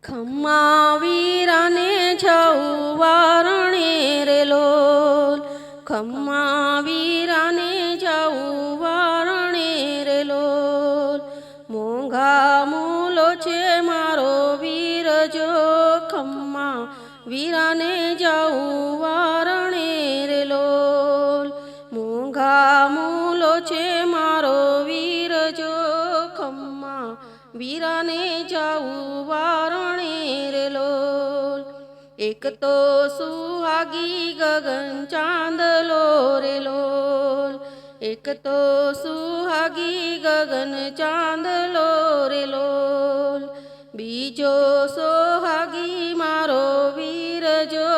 ખમ્મા વીરાને જાઉં વારણે રે લોલ, ખમ્મા વીરાને જાઉં વારણે રે લોલ. મોંઘા મૂલો છે મારો વીર જો, ખમ્મા વીરાને જાઉં વારણે રે લોલ. મોંઘા મૂલો છે મારો વીર જો, ખમ્મા વીરાને જાઉં વારણે રે લોલ. એક તો સુહાગી ગગન ચાંદલો રે લોલ, એક તો સુહાગી ગગન ચાંદલો રે લોલ. બીજો સોહાગી મારો વીર જો,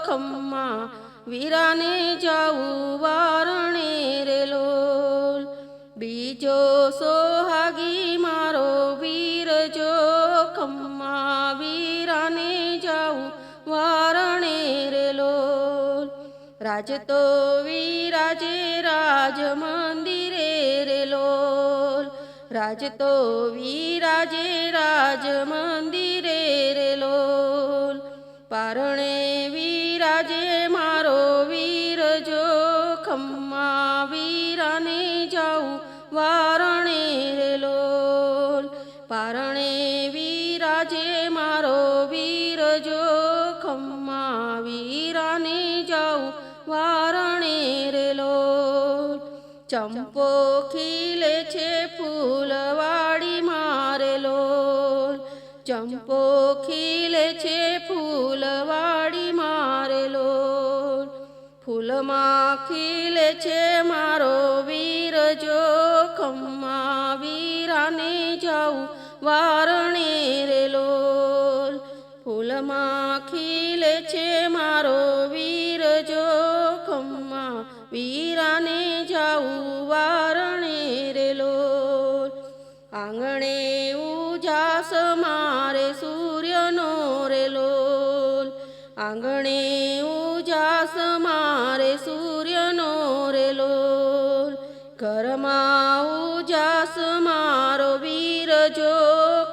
ખમ્મા વીરાને જાઉં વારણે રે લોલ. બીજો સોહાગી મારો વીર જો, ખમ્મા વીરાને જાઉં વારણે રે લોલ. રાજતો વિરાજે રાજ મંદિરે રે લોલ, રાજતો વિરાજે રાજ મંદિરે રે લોલ. પારણે વિરાજે મારો વીર જો, ખમ્મા વીરાને જાઉં વારણે રે લોલ. પારણે વિરાજે મારો વીર જો, ખમ્મા વીરાને જાઉં વારણે રે લોલ. ચંપો ખીલે છે ફૂલવાડી મારે લોલ, ચંપો ખીલે છે ફૂલવાડી મારે લોલ. ફૂલમાં ખીલે છે મારો વીર જો, ખમ્મા વીરાને જાઉં વારણે રે લોલ. ફૂલમાં ખીલે છે મારો વીર જો, ખમ્મા વીરાને જાઉં વારણે રે લોલ. આંગણે ઉજાસ મારે સૂર્યનો રે લોલ, આંગણે ઉજાસ મારે સૂર્યનો રે લોલ. ઘરમાં ઉજાસ મારો વીર જો,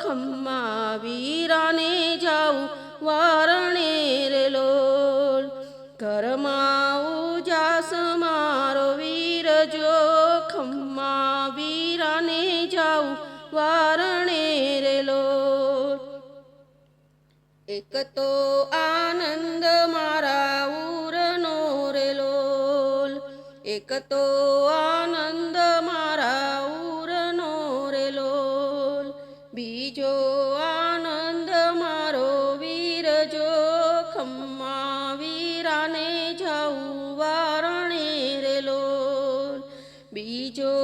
ખમ્મા વીરાને જાઉં વારણે રે લોલ. ઘરમાં ઉજાસ મારો વીર જો, ખમ્મા વીરાને જાઉં વારણે રે લોલ. એક તો આનંદ મારા ઉરનો રે લોલ, એક તો આનંદ મારા ઉરનો રે લોલ. બીજો આનંદ મારો વીર જો, ખમ્મા વીરાને જાઉં વારણે રે લોલ. બીજો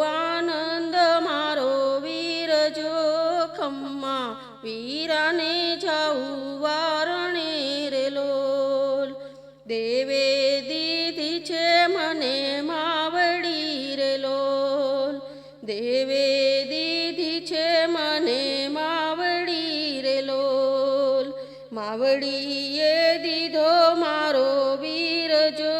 આનંદ મારો વીર જો, ખમ્મા વીરાને જાઉં વારણે રે લોલ. દેવે દીધી છે મને માવડી રે લોલ, દેવે દીધી છે મને માવડી રે લોલ. માવડીએ દીધો મારો વીર જો,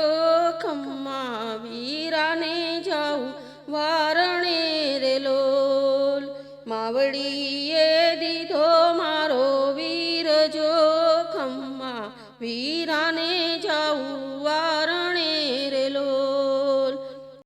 ખમ્મા વીરાને જાઉં વારણે રે લોલ. માવડીએ દીધો મારો વીર જો, ખમ્મા વીરાને